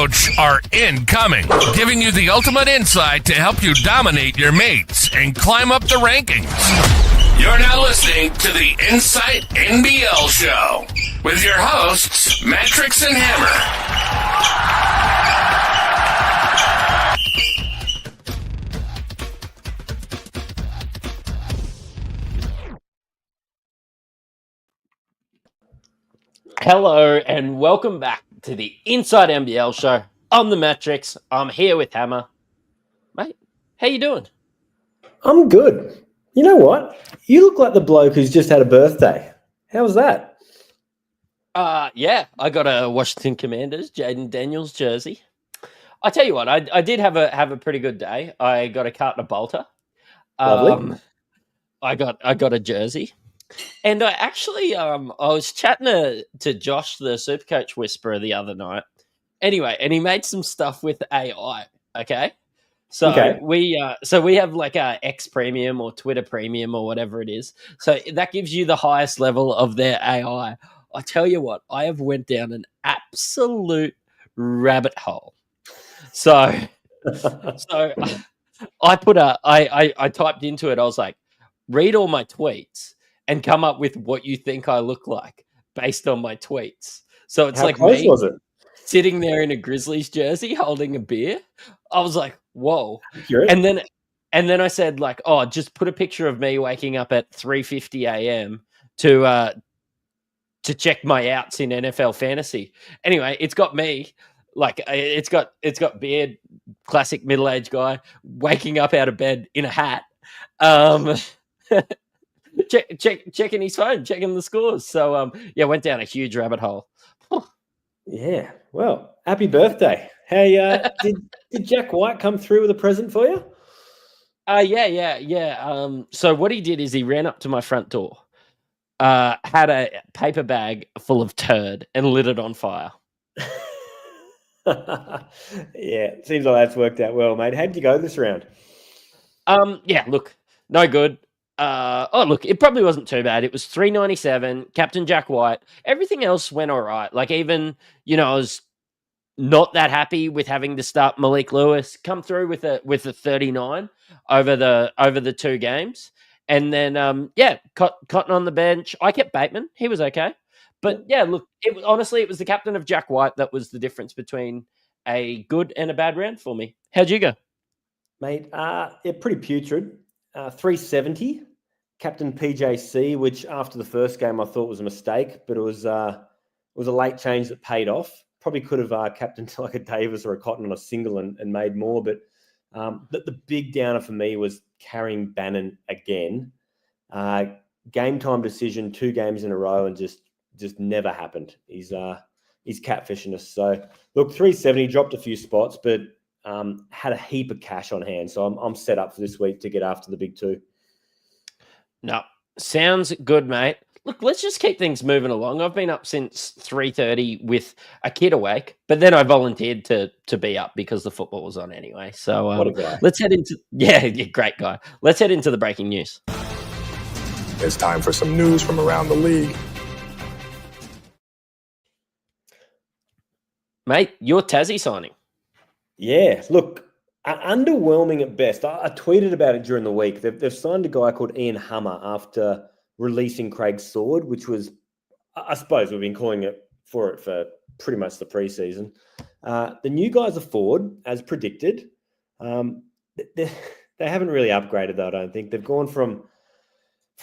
Supercoach are incoming, giving you the ultimate insight to help you dominate your mates and climb up the rankings. You're now listening to the Insight NBL Show with your hosts, Matrix and Hammer. Hello and welcome back to the Inside NBL Show. I'm the Matrix. I'm here with Hammer. Mate, how you doing? I'm good. You know what? You look like the bloke who's just had a birthday. How was that? Yeah, I got a Washington Commanders, Jaden Daniels jersey. I tell you what, I did have a pretty good day. I got a carton of Bolter. Lovely. I got a jersey. And I actually, I was chatting to Josh, the Supercoach Whisperer, the other night. Anyway, and he made some stuff with AI. Okay, so we have like a X Premium or Twitter Premium or whatever it is. So that gives you the highest level of their AI. I tell you what, I have went down an absolute rabbit hole. So I typed into it. I was like, read all my tweets and come up with what you think I look like based on my tweets. So it's How like close me was it? sitting there in a Grizzlies jersey holding a beer. I was like, whoa. Accurate. And then I said, like, oh, just put a picture of me waking up at 3:50 a.m. to check my outs in NFL fantasy. Anyway, it's got me. Like it's got beard, classic middle-aged guy waking up out of bed in a hat. Checking his phone, checking the scores. So went down a huge rabbit hole. Yeah. Well, happy birthday. Hey, did Jack White come through with a present for you? Yeah. So what he did is he ran up to my front door, had a paper bag full of turd and lit it on fire. Yeah, it seems like that's worked out well, mate. How'd you go this round? Look, no good. It probably wasn't too bad. It was 397, Captain Jack White. Everything else went all right. Like even, I was not that happy with having to start Malik Lewis, come through with a 39 over the two games. And then Cotton on the bench. I kept Bateman. He was okay. But yeah, look, honestly, it was the captain of Jack White that was the difference between a good and a bad round for me. How'd you go? Mate, pretty putrid. 370, captain PJC, which after the first game I thought was a mistake, but it was a late change that paid off. Probably could have captained like a Davis or a Cotton on a single and made more, but the big downer for me was carrying Bannon again. Game time decision, 2 games in a row, and just never happened. He's catfishing us. So look, 370 dropped a few spots, but had a heap of cash on hand. So I'm set up for this week to get after the big 2. No, sounds good, mate. Look, let's just keep things moving along. I've been up since 3:30 with a kid awake, but then I volunteered to be up because the football was on anyway. So what a guy. Let's head into great guy. Let's head into the breaking news. It's time for some news from around the league. Mate, your Tassie signing. Yeah, look, underwhelming at best. I tweeted about it during the week. They've signed a guy called Ian Hummer after releasing Craig Sword, which was, I suppose we've been calling it for pretty much the preseason. The new guys are forward, as predicted. They haven't really upgraded, though, I don't think. They've gone from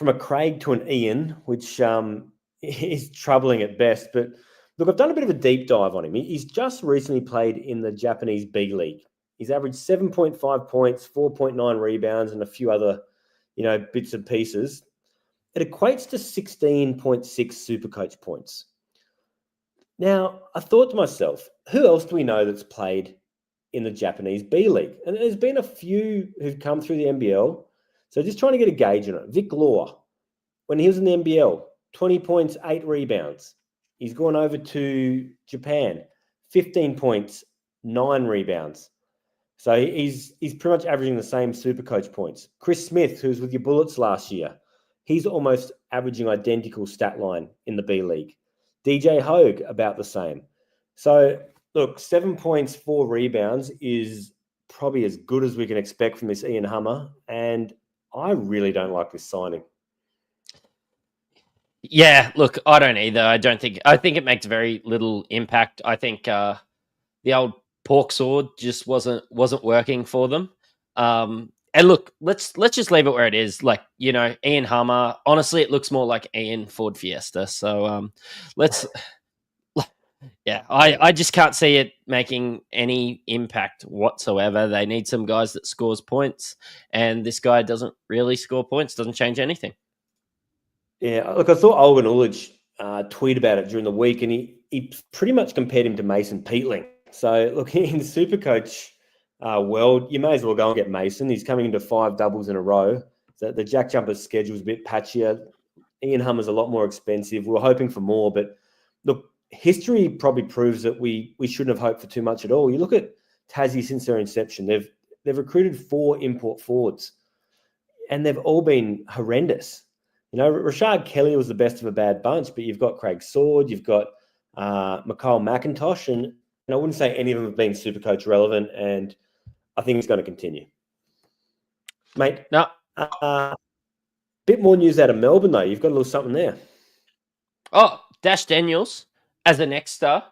a Craig to an Ian, which is troubling at best. But look, I've done a bit of a deep dive on him. He's just recently played in the Japanese B League. He's averaged 7.5 points, 4.9 rebounds, and a few other, bits and pieces. It equates to 16.6 Supercoach points. Now, I thought to myself, who else do we know that's played in the Japanese B League? And there's been a few who've come through the NBL. So just trying to get a gauge on it. Vic Law, when he was in the NBL, 20 points, 8 rebounds. He's gone over to Japan, 15 points, 9 rebounds. So he's pretty much averaging the same Supercoach points. Chris Smith, who was with your Bullets last year, he's almost averaging identical stat line in the B League. DJ Hogue, about the same. So Look, 7 points, 4 rebounds is probably as good as we can expect from this Ian Hummer, and I really don't like this signing. Yeah, look, I don't either. I think it makes very little impact. I think the old pork sword just wasn't working for them. And look, let's just leave it where it is. Like, Ian Hummer. Honestly, it looks more like Ian Ford Fiesta. So let's yeah, I just can't see it making any impact whatsoever. They need some guys that scores points, and this guy doesn't really score points, doesn't change anything. Yeah, look, I saw Olgun Ulich tweet about it during the week, and he pretty much compared him to Mason Peatling. So, look, in Supercoach world, you may as well go and get Mason. He's coming into 5 doubles in a row. So the Jack Jumper's schedule is a bit patchier. Ian Hummer's a lot more expensive. We were hoping for more, but look, history probably proves that we shouldn't have hoped for too much at all. You look at Tassie since their inception; they've recruited 4 import forwards, and they've all been horrendous. Rashard Kelly was the best of a bad bunch, but you've got Craig Sword, you've got Mikhail McIntosh, and I wouldn't say any of them have been Supercoach relevant, and I think it's going to continue. Mate, No. Bit more news out of Melbourne, though. You've got a little something there. Oh, Dash Daniels as the next star.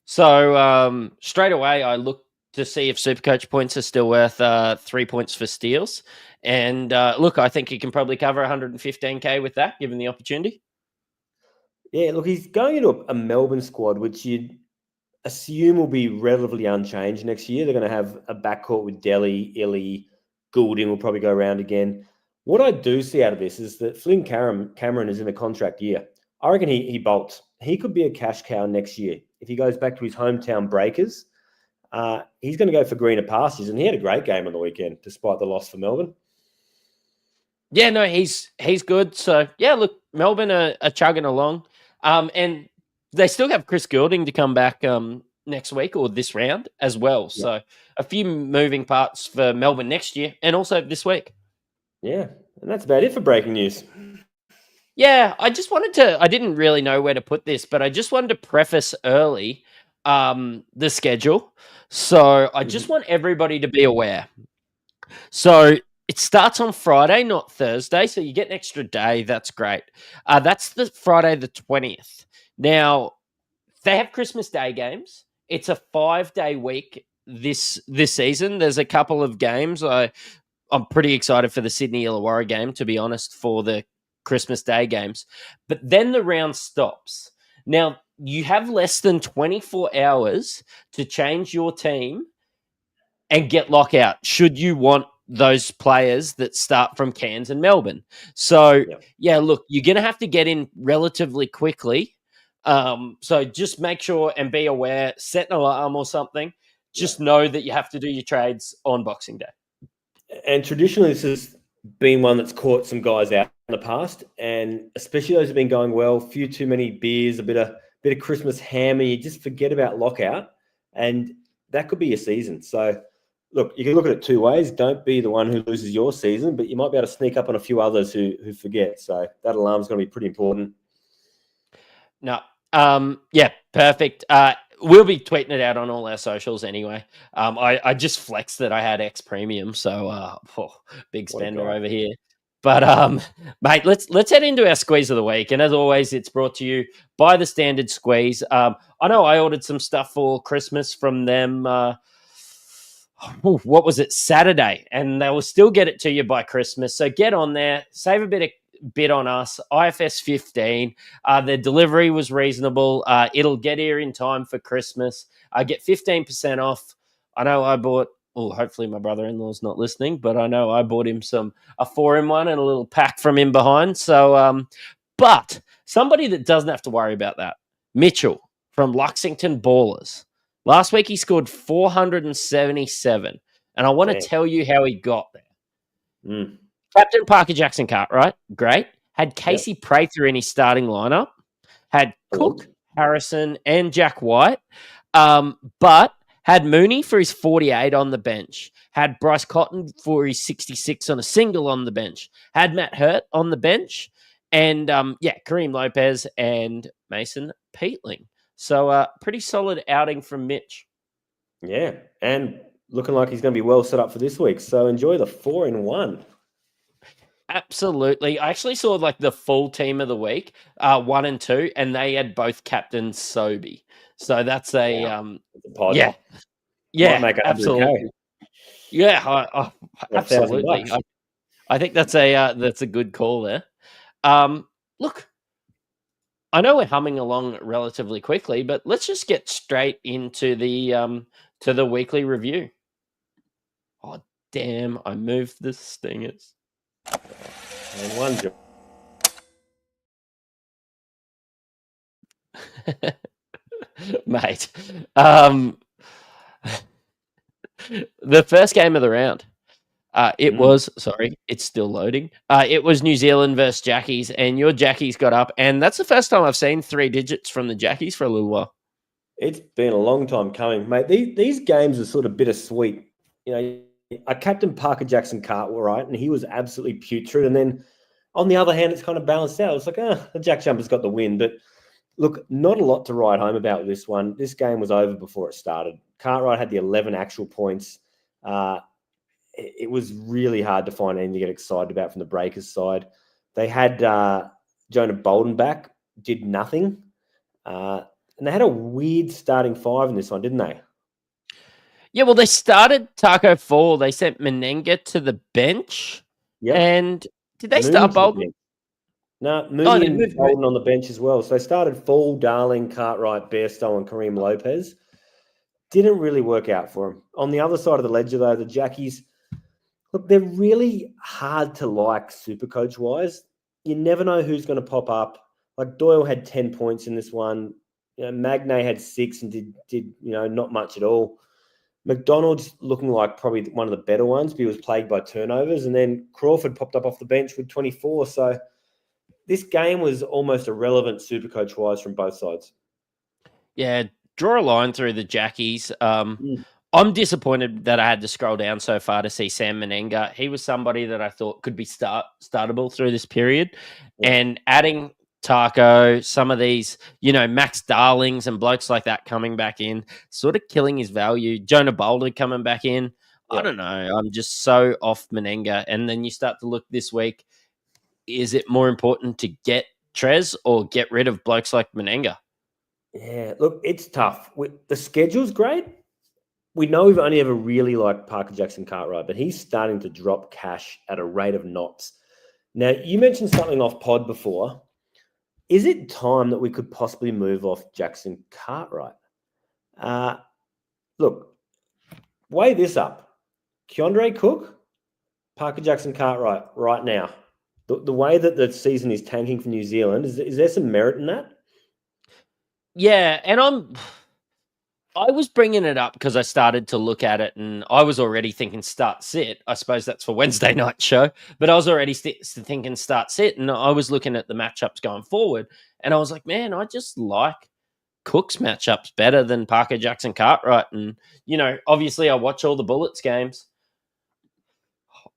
So straight away, I looked to see if Supercoach points are still worth 3 points for steals. And look, I think he can probably cover 115K with that, given the opportunity. Yeah, look, he's going into a Melbourne squad, which you'd assume will be relatively unchanged next year. They're going to have a backcourt with Delhi, Illy, Goulding will probably go around again. What I do see out of this is that Flynn Cameron is in a contract year. I reckon he bolts. He could be a cash cow next year. If he goes back to his hometown Breakers, he's going to go for greener pastures, and he had a great game on the weekend, despite the loss for Melbourne. Yeah, no, he's good. So, yeah, look, Melbourne are chugging along. And they still have Chris Goulding to come back next week or this round as well. Yeah. So, a few moving parts for Melbourne next year and also this week. Yeah, and that's about it for breaking news. Yeah, I didn't really know where to put this, but I just wanted to preface early the schedule. So I just want everybody to be aware. So it starts on Friday, not Thursday. So you get an extra day. That's great. That's the Friday the 20th. Now, they have Christmas Day games. It's a 5-day week this season. There's a couple of games. I'm pretty excited for the Sydney Illawarra game, to be honest, for the Christmas Day games. But then the round stops. Now, you have less than 24 hours to change your team and get lockout should you want those players that start from Cairns and Melbourne. So, yeah, look, you're going to have to get in relatively quickly. So just make sure and be aware, set an alarm or something. Just know that you have to do your trades on Boxing Day. And traditionally, this has been one that's caught some guys out in the past, and especially those who've been going well, a few too many beers, a bit of Christmas ham, and you just forget about lockout, and that could be your season. So, look, you can look at it 2 ways. Don't be the one who loses your season, but you might be able to sneak up on a few others who forget. So that alarm's going to be pretty important. No. Yeah, perfect. We'll be tweeting it out on all our socials anyway. I just flexed that I had X Premium, so big spender over here. But mate, let's head into our squeeze of the week. And as always, it's brought to you by the Standard Squeeze. I know I ordered some stuff for Christmas from them. What was it? Saturday, and they will still get it to you by Christmas. So get on there, save a bit on us. IFS 15. Their delivery was reasonable. It'll get here in time for Christmas. I get 15% off. I know I bought. Oh, hopefully my brother-in-law's not listening, but I know I bought him a 4-in-1 and a little pack from him behind. So, but somebody that doesn't have to worry about that, Mitchell from Luxington Ballers. Last week he scored 477, and I want to tell you how he got there. Captain Parker Jackson Cartwright, great. Had Casey Prather in his starting lineup. Had Cook, Harrison, and Jack White. But had Mooney for his 48 on the bench. Had Bryce Cotton for his 66 on a single on the bench. Had Matt Hurt on the bench. And, Kareem Lopez and Mason Peatling. So, pretty solid outing from Mitch. Yeah, and looking like he's going to be well set up for this week. So enjoy the 4-in-1. Absolutely. I actually saw like the full team of the week, 1 and 2, and they had both captains Sobey. So that's It's a pod. yeah, Might yeah, make 100K. absolutely. Yeah, absolutely. $1,000. I think that's a good call there. Look, I know we're humming along relatively quickly, but let's just get straight into the weekly review. Oh damn! I moved the stingers. And one job. Mate. The first game of the round. It's still loading. It was New Zealand versus Jackies, and your Jackies got up, and that's the first time I've seen 3 digits from the Jackies for a little while. It's been a long time coming, mate. These games are sort of bittersweet. You know, I captained Parker Jackson Cartwright, and he was absolutely putrid. And then on the other hand, it's kind of balanced out. It's like, the Jack Jumper's got the win. But look, not a lot to write home about this one. This game was over before it started. Cartwright had the 11 actual points. It was really hard to find anything to get excited about from the Breakers side. They had Jonah Bolden back, did nothing. And they had a weird starting 5 in this one, didn't they? Yeah, well, they started Taco Fall. They sent Menenga to the bench. Yeah. And did they Mooney start to the Bolden? bench. No, Mooney and Bolden on the bench as well. So they started Fall, Darling, Cartwright, Bairstow, and Kareem Lopez. Didn't really work out for them. On the other side of the ledger, though, the Jackies, look, they're really hard to like Supercoach-wise. You never know who's going to pop up. Like Doyle had 10 points in this one. Magnay had 6 and did not much at all. McDonald's looking like probably one of the better ones, but he was plagued by turnovers. And then Crawford popped up off the bench with 24. So this game was almost irrelevant Supercoach-wise from both sides. Yeah, draw a line through the Jackies. I'm disappointed that I had to scroll down so far to see Sam Menenga. He was somebody that I thought could be startable through this period. Yeah. And adding Taco, some of these, Max Darlings and blokes like that coming back in, sort of killing his value. Jonah Boulder coming back in. Yeah. I don't know. I'm just so off Menenga. And then you start to look this week. Is it more important to get Trez or get rid of blokes like Menenga? Yeah, look, it's tough. The schedule's great. We know we've only ever really liked Parker Jackson Cartwright, but he's starting to drop cash at a rate of knots. Now, you mentioned something off pod before. Is it time that we could possibly move off Jackson Cartwright? Look, weigh this up. Keandre Cook, Parker Jackson Cartwright right now. The way that the season is tanking for New Zealand, is there some merit in that? Yeah, and I was bringing it up because I started to look at it and I was already thinking start sit. I suppose that's for Wednesday night show, but I was already thinking start sit, and I was looking at the matchups going forward, and I was like, man, I just like Cook's matchups better than Parker Jackson Cartwright. And, obviously I watch all the Bullets games.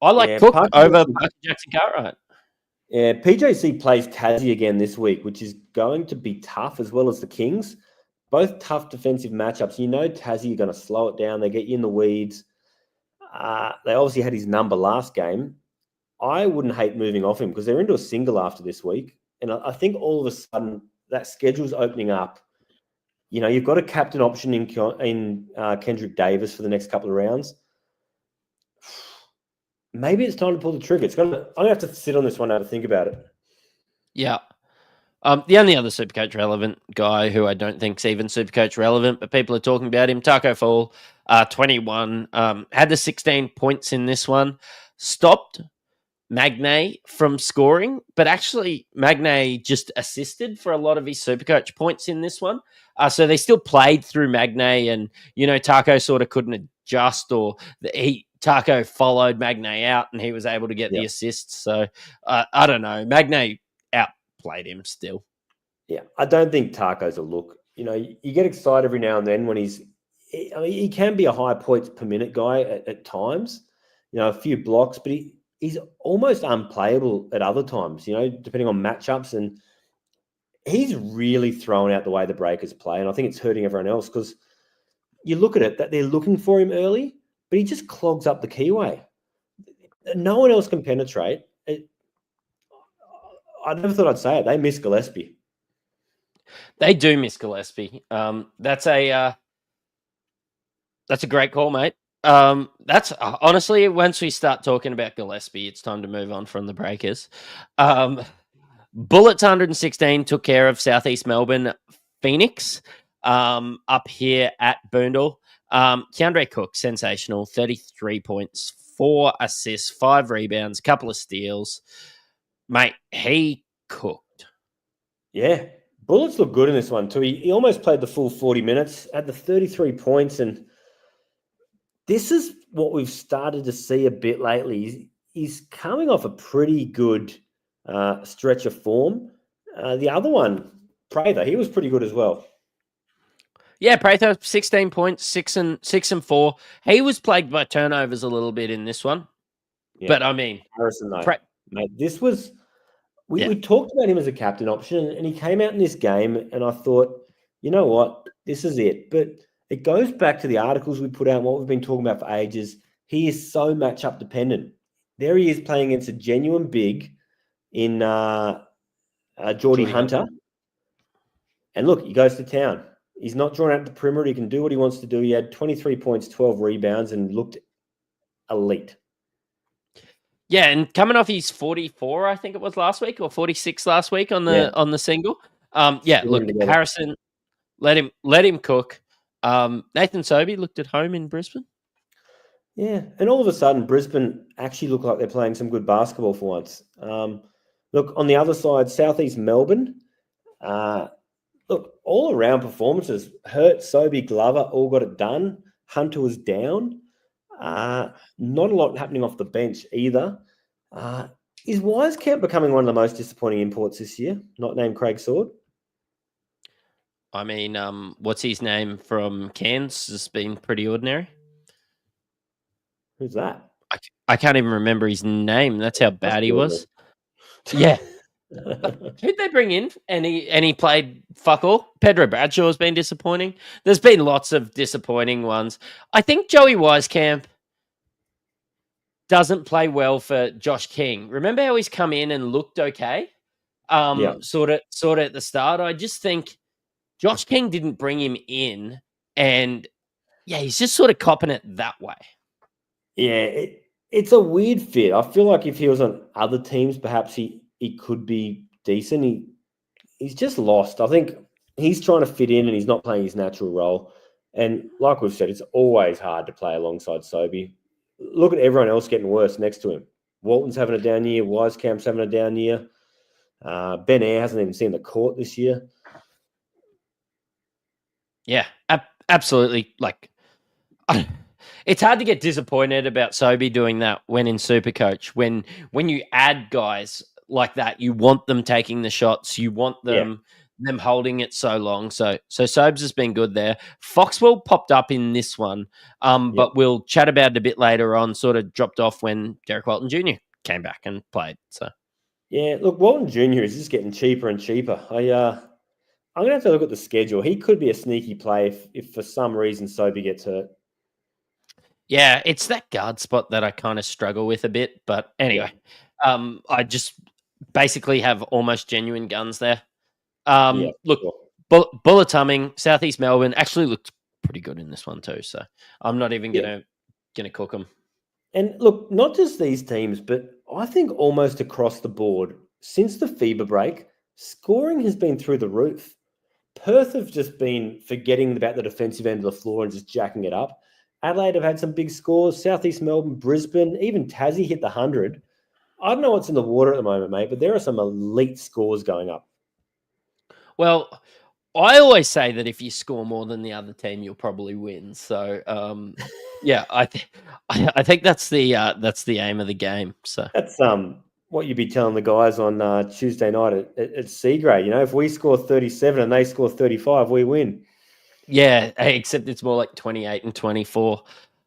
I like Cook over Parker Jackson Cartwright. Yeah, PJC plays Tassie again this week, which is going to be tough, as well as the Kings. Both tough defensive matchups. Tassie are going to slow it down. They get you in the weeds. They obviously had his number last game. I wouldn't hate moving off him because they're into a single after this week. And I think all of a sudden that schedule's opening up. You've got a captain option in Kendrick Davis for the next couple of rounds. Maybe it's time to pull the trigger. I'm going to have to sit on this one now to think about it. Yeah. The only other Supercoach relevant guy who I don't think's even Supercoach relevant, but people are talking about him, Taco Fall, 21, had the 16 points in this one, stopped Magnay from scoring, but actually Magnay just assisted for a lot of his Supercoach points in this one. So they still played through Magnay, and, Taco sort of couldn't adjust, or Taco followed Magnay out and he was able to get the assists. So I don't know. Magnay outplayed him still. Yeah, I don't think Taco's a look. You get excited every now and then when he can be a high points per minute guy at times, a few blocks, but he's almost unplayable at other times, depending on matchups. And he's really thrown out the way the Breakers play. And I think it's hurting everyone else because you look at it that they're looking for him early, but he just clogs up the keyway. No one else can penetrate. I never thought I'd say it. They miss Gillespie. They do miss Gillespie. That's a great call, mate. That's honestly, once we start talking about Gillespie, it's time to move on from the Breakers. Bullets 116 took care of Southeast Melbourne Phoenix up here at Boondall. Keandre Cook, sensational, 33 points, 4 assists, 5 rebounds, couple of steals. Mate, he cooked. Yeah. Bullets look good in this one too. He almost played the full 40 minutes, had the 33 points, and this is what we've started to see a bit lately. He's coming off a pretty good stretch of form. The other one, Prather, he was pretty good as well. Yeah, Prather, 16 points, 6 and 4. He was plagued by turnovers a little bit in this one. Yeah. But I mean, Harrison, though, mate, this was we talked about him as a captain option, and he came out in this game, and I thought, you know what, this is it. But it goes back to the articles we put out and what we've been talking about for ages. He is so matchup dependent. There he is playing against a genuine big in Geordie Hunter. And look, he goes to town. He's not drawn out the perimeter. He can do what he wants to do. He had 23 points, 12 rebounds, and looked elite. Yeah, and coming off his 44, I think it was last week, or 46 last week on the single. Look, Harrison, let him cook. Nathan Sobey looked at home in Brisbane. Yeah, and all of a sudden, Brisbane actually look like they're playing some good basketball for once. Look, on the other side, Southeast Melbourne, look, all-around performances. Hurt, Sobey, Glover all got it done. Hunter was down. Not a lot happening off the bench either. Is Wisekamp becoming one of the most disappointing imports this year? Not named Craig Sword? I mean, what's his name from Cairns has been pretty ordinary. Who's that? I can't even remember his name. That's how bad he was. Yeah. Who'd they bring in? And he played fuck all. Pedro Bradshaw's been disappointing. There's been lots of disappointing ones. I think Joey Wisekamp doesn't play well for Josh King. Remember how he's come in and looked okay? Sort of at the start. I just think Josh King didn't bring him in, and he's just sort of copping it that way. Yeah, it's a weird fit. I feel like if he was on other teams, perhaps he could be decent. He's just lost. I think he's trying to fit in and he's not playing his natural role. And like we've said, it's always hard to play alongside Sobey. Look at everyone else getting worse next to him. Walton's having a down year. Wisekamp's having a down year. Ben Eyre hasn't even seen the court this year. Yeah, absolutely. Like, it's hard to get disappointed about Sobey doing that when in Supercoach. When you add guys like that, you want them taking the shots. You want them holding it so long. So Sobes has been good there. Foxwell popped up in this one, but we'll chat about it a bit later on. Sort of dropped off when Derek Walton Jr. came back and played. So yeah, look, Walton Jr. is just getting cheaper and cheaper. I'm gonna have to look at the schedule. He could be a sneaky play if for some reason Sobey gets hurt. Yeah, it's that guard spot that I kind of struggle with a bit. But anyway, I just basically have almost genuine guns there. Look, sure. Bullets humming, Southeast Melbourne actually looked pretty good in this one too. So I'm not even gonna cook them. And look, not just these teams, but I think almost across the board since the FIBA break, scoring has been through the roof. Perth have just been forgetting about the defensive end of the floor and just jacking it up. Adelaide have had some big scores. Southeast Melbourne, Brisbane, even Tassie hit the 100. I don't know what's in the water at the moment, mate, but there are some elite scores going up. Well, I always say that if you score more than the other team, you'll probably win. So, I think that's the aim of the game. So that's what you'd be telling the guys on Tuesday night at Seagrade. You know, if we score 37 and they score 35, we win. Yeah, except it's more like 28 and 24.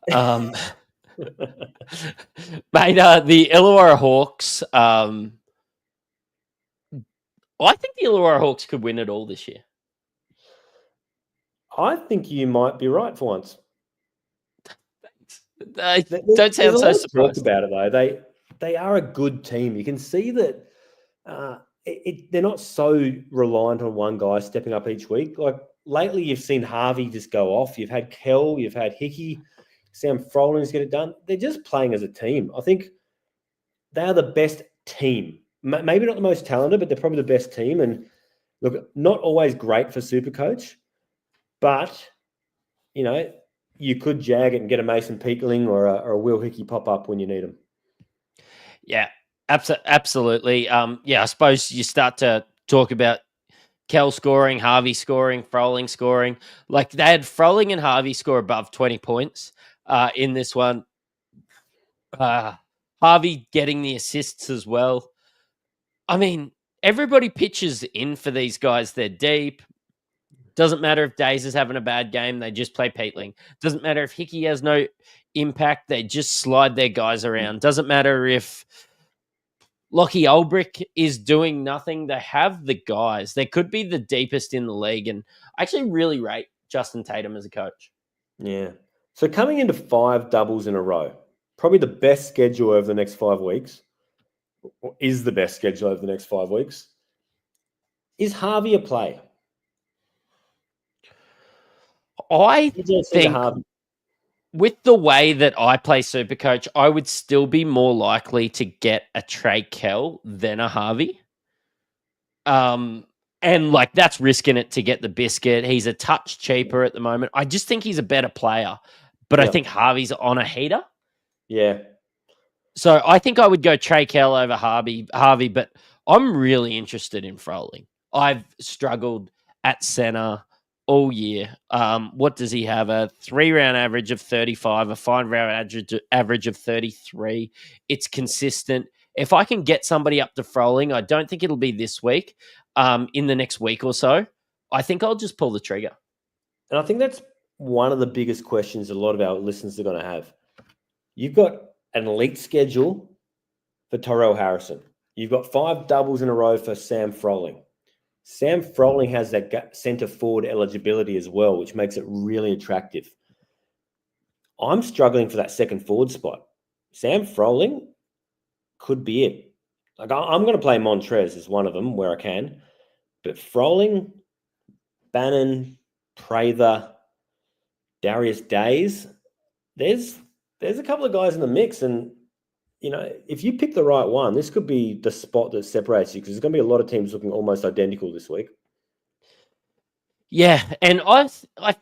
Mate, the Illawarra Hawks. I think the Illawarra Hawks could win it all this year. I think you might be right for once. Don't sound so surprised about it though. They are a good team. You can see that they're not so reliant on one guy stepping up each week. Like lately, you've seen Harvey just go off. You've had Kell, you've had Hickey, Sam Frolling's get it done. They're just playing as a team. I think they are the best team. Maybe not the most talented, but they're probably the best team. And look, not always great for Supercoach, but you could jag it and get a Mason Peekling or a Will Hickey pop up when you need them. Yeah, absolutely. I suppose you start to talk about Kell scoring, Harvey scoring, Froling scoring. Like they had Froling and Harvey score above 20 points in this one. Harvey getting the assists as well. I mean, everybody pitches in for these guys. They're deep. Doesn't matter if Days is having a bad game. They just play Peetling. Doesn't matter if Hickey has no impact. They just slide their guys around. Doesn't matter if Lockie Ulbrich is doing nothing. They have the guys. They could be the deepest in the league. And I actually really rate Justin Tatum as a coach. Yeah. So coming into 5 doubles in a row, probably the best schedule over the next 5 weeks, or is the best schedule over the next 5 weeks. Is Harvey a play? I think with the way that I play Supercoach, I would still be more likely to get a Trey Kell than a Harvey. And like that's risking it to get the biscuit. He's a touch cheaper at the moment. I just think he's a better player, but I think Harvey's on a heater. Yeah. So I think I would go Trey Kell over Harvey, but I'm really interested in Froling. I've struggled at center all year. What does he have? A 3-round average of 35, a 5-round average of 33. It's consistent. If I can get somebody up to Froling, I don't think it'll be this week. In the next week or so, I think I'll just pull the trigger. And I think that's one of the biggest questions a lot of our listeners are going to have. You've got an elite schedule for Tyrell Harrison. You've got 5 doubles in a row for Sam Froling. Sam Froling has that centre forward eligibility as well, which makes it really attractive. I'm struggling for that second forward spot. Sam Froling could be it. Like I'm going to play Montrez as one of them where I can, but Froling, Bannon, Prather, Darius Days, there's a couple of guys in the mix, and if you pick the right one, this could be the spot that separates you because there's going to be a lot of teams looking almost identical this week. Yeah, and I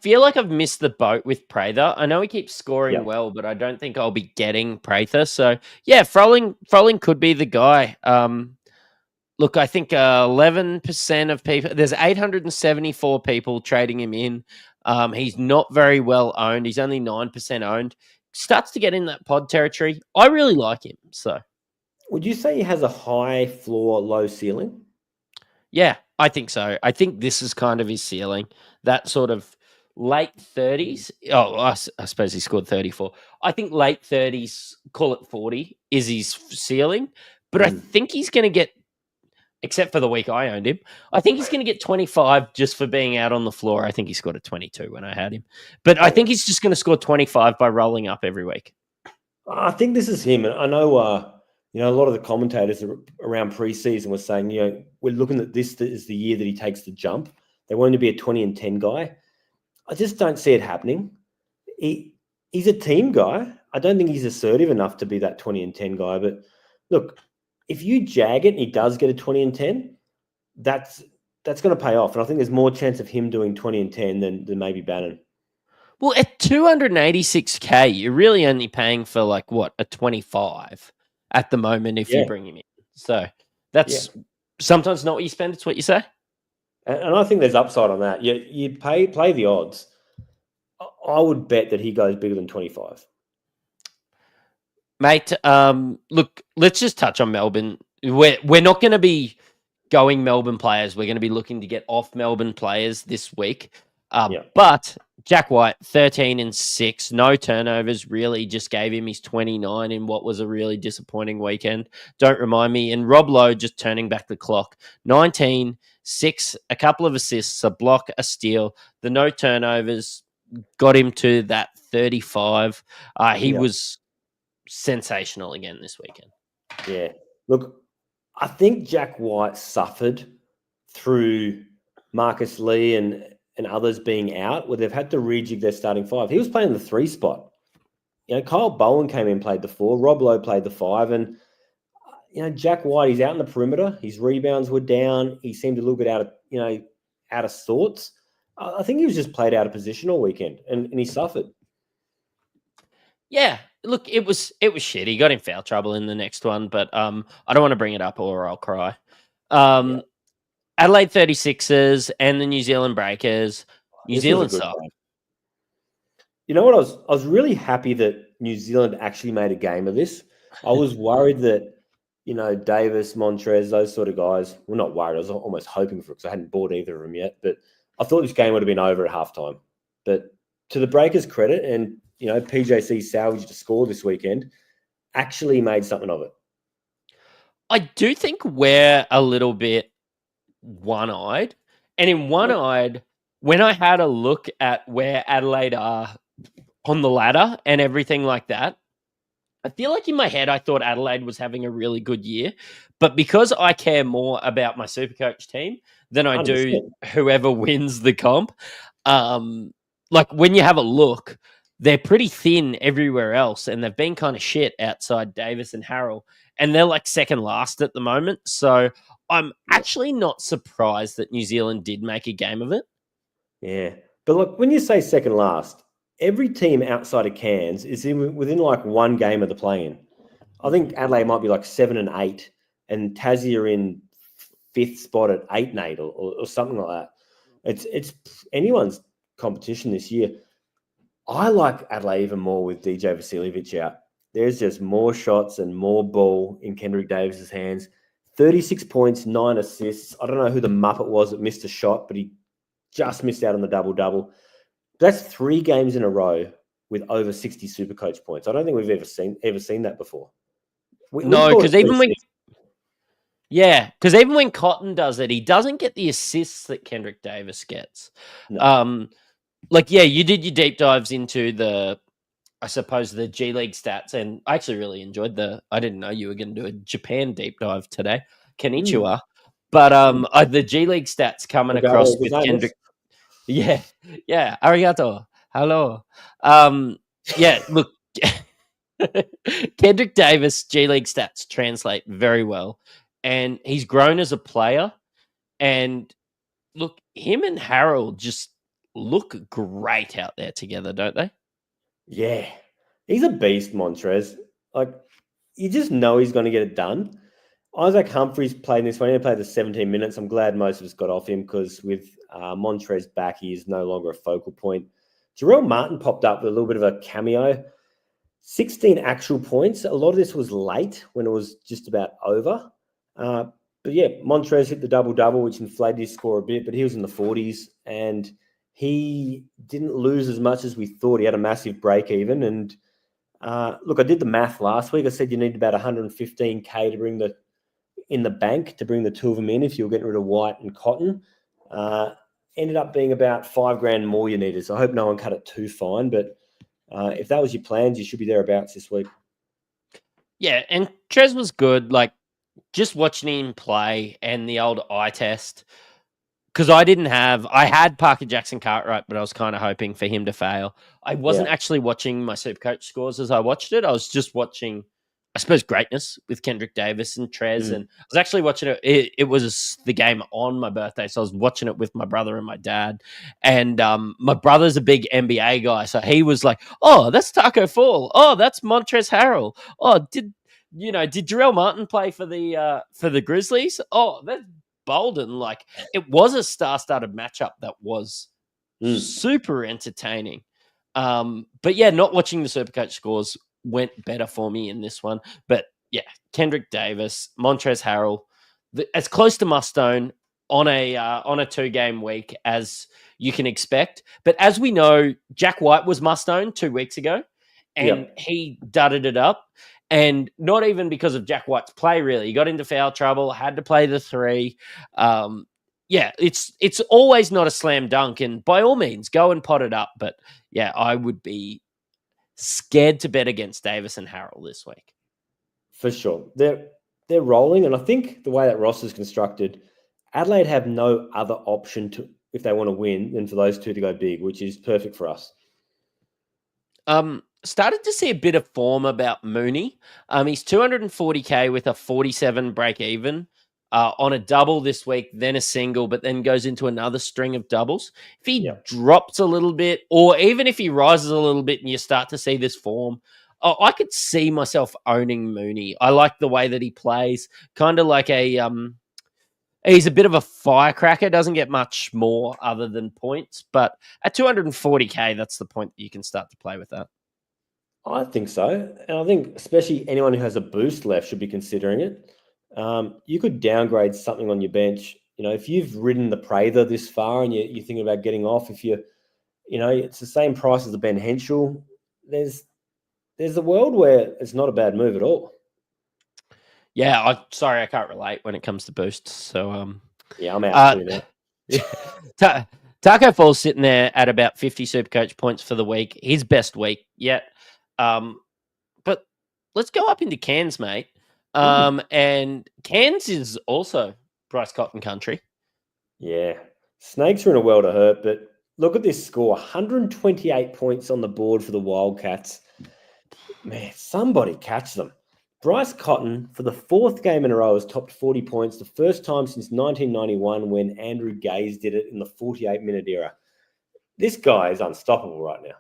feel like I've missed the boat with Prather. I know he keeps scoring well, but I don't think I'll be getting Prather. So, yeah, Froling could be the guy. Look, I think 11% of people, there's 874 people trading him in. He's not very well owned. He's only 9% owned. Starts to get in that pod territory. I really like him. So, would you say he has a high floor, low ceiling? Yeah, I think so. I think this is kind of his ceiling. That sort of late 30s. Oh, I suppose he scored 34. I think late 30s, call it 40, is his ceiling. But I think he's going to get, except for the week I owned him, I think he's going to get 25 just for being out on the floor. I think he scored a 22 when I had him. But I think he's just going to score 25 by rolling up every week. I think this is him. And I know, a lot of the commentators around preseason were saying, we're looking at this as the year that he takes the jump. They want him to be a 20-10 guy. I just don't see it happening. He's a team guy. I don't think he's assertive enough to be that 20-10 guy. But look, if you jag it and he does get a 20-10, that's going to pay off. And I think there's more chance of him doing 20-10 than maybe Bannon. Well, at 286K, you're really only paying for a 25 at the moment if you bring him in. So that's sometimes not what you spend, it's what you say. And I think there's upside on that. You play the odds. I would bet that he goes bigger than 25. Mate, look, let's just touch on Melbourne. We're not going to be going Melbourne players. We're going to be looking to get off Melbourne players this week. But Jack White, 13-6, no turnovers, really just gave him his 29 in what was a really disappointing weekend. Don't remind me. And Rob Lowe just turning back the clock, 19 6, a couple of assists, a block, a steal, the no turnovers got him to that 35. He was sensational again this weekend. Yeah. Look, I think Jack White suffered through Marcus Lee and others being out, where they've had to rejig their starting 5. He was playing the 3 spot. Kyle Bowen came in, played the 4. Rob Lowe played the 5. And, Jack White, he's out in the perimeter. His rebounds were down. He seemed a little bit out of sorts. I think he was just played out of position all weekend, and he suffered. Yeah, look, it was shit. He got in foul trouble in the next one, but I don't want to bring it up or I'll cry. Adelaide 36ers and the New Zealand Breakers. New Zealand sucked. You know what? I was really happy that New Zealand actually made a game of this. I was worried that, Davis, Montrez, those sort of guys. Well, not worried. I was almost hoping for it because I hadn't bought either of them yet. But I thought this game would have been over at halftime. But to the Breakers' credit, and PJC salvaged a score this weekend, actually made something of it. I do think we're a little bit one-eyed. And in one-eyed, when I had a look at where Adelaide are on the ladder and everything like that, I feel like in my head I thought Adelaide was having a really good year. But because I care more about my Supercoach team than I 100%. Do whoever wins the comp, like when you have a look, they're pretty thin everywhere else, and they've been kind of shit outside Davis and Harrell, and they're like second last at the moment. So I'm actually not surprised that New Zealand did make a game of it. Yeah. But look, when you say second last, every team outside of Cairns is within like one game of the play-in. I think Adelaide might be like 7 and 8, and Tassie are in 5th spot at 8 and 8 or something like that. It's anyone's competition this year. I like Adelaide even more with DJ Vasiljevic out. There's just more shots and more ball in Kendrick Davis's hands. 36 points, 9 assists. I don't know who the Muppet was that missed a shot, but he just missed out on the double-double. That's 3 games in a row with over 60 Supercoach points. I don't think we've ever seen that before. No, because even when Cotton does it, he doesn't get the assists that Kendrick Davis gets. No. You did your deep dives into the G League stats, and I actually really enjoyed I didn't know you were going to do a Japan deep dive today. Konnichiwa. But the G League stats coming across with Kendrick. Yeah. Arigato. Hello. Look, Kendrick Davis G League stats translate very well, and he's grown as a player. And look, him and Harold just look great out there together, don't they? Yeah, he's a beast, Montrez. Like, you just know he's going to get it done. Isaac Humphries played in this one. He played the 17 minutes. I'm glad most of us got off him because with Montrez back, he is no longer a focal point. Jarrell Martin popped up with a little bit of a cameo. 16 actual points. A lot of this was late when it was just about over. But yeah, Montrez hit the double-double, which inflated his score a bit, but he was in the 40s, and he didn't lose as much as we thought. He had a massive break even. And look, I did the math last week. I said you need about 115K to bring in the bank to bring the two of them in if you were getting rid of White and Cotton. Ended up being about $5,000 more you needed. So I hope no one cut it too fine. But if that was your plans, you should be thereabouts this week. Yeah, and Trez was good. Like, just watching him play and the old eye test, because I had Parker Jackson Cartwright, but I was kind of hoping for him to fail. I wasn't actually watching my Supercoach scores as I watched it. I was just watching, I suppose, greatness with Kendrick Davis and Trez. And I was actually watching it. It was the game on my birthday, so I was watching it with my brother and my dad. And my brother's a big NBA guy, so he was like, "Oh, that's Taco Fall. Oh, that's Montrezl Harrell. Oh, did Jarrell Martin play for the Grizzlies? Oh, that's Bolden." Like, it was a star-studded matchup that was super entertaining. But yeah, not watching the Supercoach scores went better for me in this one. But yeah, Kendrick Davis, Montrezl Harrell, as close to must-own on a 2-game week as you can expect. But as we know, Jack White was must-own 2 weeks ago, and he dudded it up. And not even because of Jack White's play, really. He got into foul trouble, had to play the 3. yeah, it's always not a slam dunk, and by all means, go and pot it up. But yeah, I would be scared to bet against Davis and Harrell this week. For sure. They're rolling, and I think the way that roster is constructed, Adelaide have no other option to if they want to win than for those two to go big, which is perfect for us. Started to see a bit of form about Mooney. He's 240K with a 47 break even on a double this week, then a single, but then goes into another string of doubles. If he drops a little bit, or even if he rises a little bit and you start to see this form, I could see myself owning Mooney. I like the way that he plays, kind of like he's a bit of a firecracker, doesn't get much more other than points, but at 240K, that's the point that you can start to play with that. I think so. And I think especially anyone who has a boost left should be considering it. You could downgrade something on your bench. If you've ridden the Prather this far and you're thinking about getting off, it's the same price as the Ben Henschel, there's a world where it's not a bad move at all. Yeah, I can't relate when it comes to boosts. So yeah, I'm out too now. Taco Fall's sitting there at about 50 Supercoach points for the week. His best week yet. But let's go up into Cairns, mate. And Cairns is also Bryce Cotton country. Yeah. Snakes are in a world of hurt, but look at this score. 128 points on the board for the Wildcats. Man, somebody catch them. Bryce Cotton, for the fourth game in a row, has topped 40 points, the first time since 1991 when Andrew Gaze did it in the 48-minute era. This guy is unstoppable right now.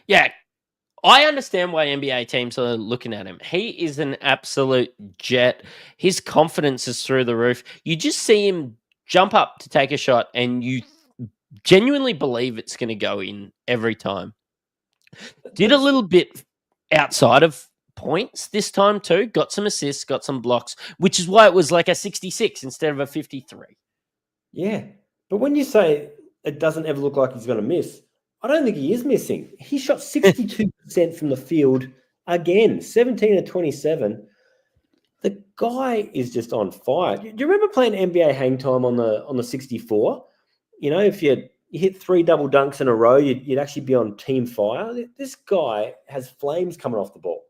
Yeah, I understand why NBA teams are looking at him. He is an absolute jet. His confidence is through the roof. You just see him jump up to take a shot, and you genuinely believe it's going to go in every time. Did a little bit outside of points this time too. Got some assists, got some blocks, which is why it was like a 66 instead of a 53. Yeah, but when you say it doesn't ever look like he's going to miss, I don't think he is missing. He shot 62% from the field again, 17 of 27. The guy is just on fire. Do you remember playing NBA hang time on the 64? If you hit 3 double dunks in a row, you'd actually be on team fire. This guy has flames coming off the ball.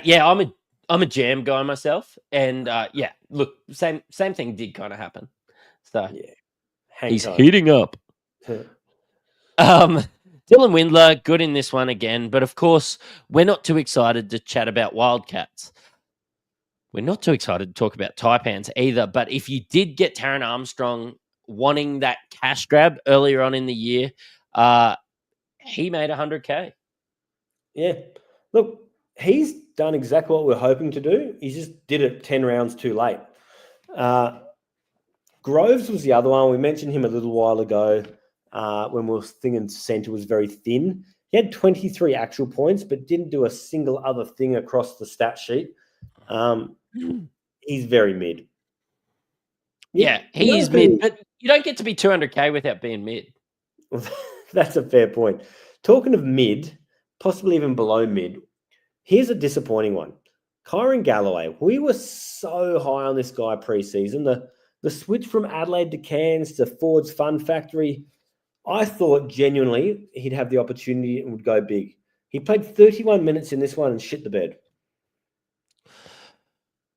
Yeah, I'm a jam guy myself, and look, same thing did kind of happen. So yeah, he's heating up. Dylan Windler, good in this one again, but of course we're not too excited to chat about Wildcats. We're not too excited to talk about Taipans either. But if you did get Taran Armstrong wanting that cash grab earlier on in the year, he made 100K. Yeah, look. He's done exactly what we're hoping to do. He just did it 10 rounds too late. Groves was the other one. We mentioned him a little while ago when we were thinking centre was very thin. He had 23 actual points, but didn't do a single other thing across the stat sheet. He's very mid. Yeah, he is mid, but you don't get to be 200K without being mid. That's a fair point. Talking of mid, possibly even below mid, here's a disappointing one. Kyron Galloway. We were so high on this guy pre-season. The switch from Adelaide to Cairns to Ford's Fun Factory, I thought genuinely he'd have the opportunity and would go big. He played 31 minutes in this one and shit the bed.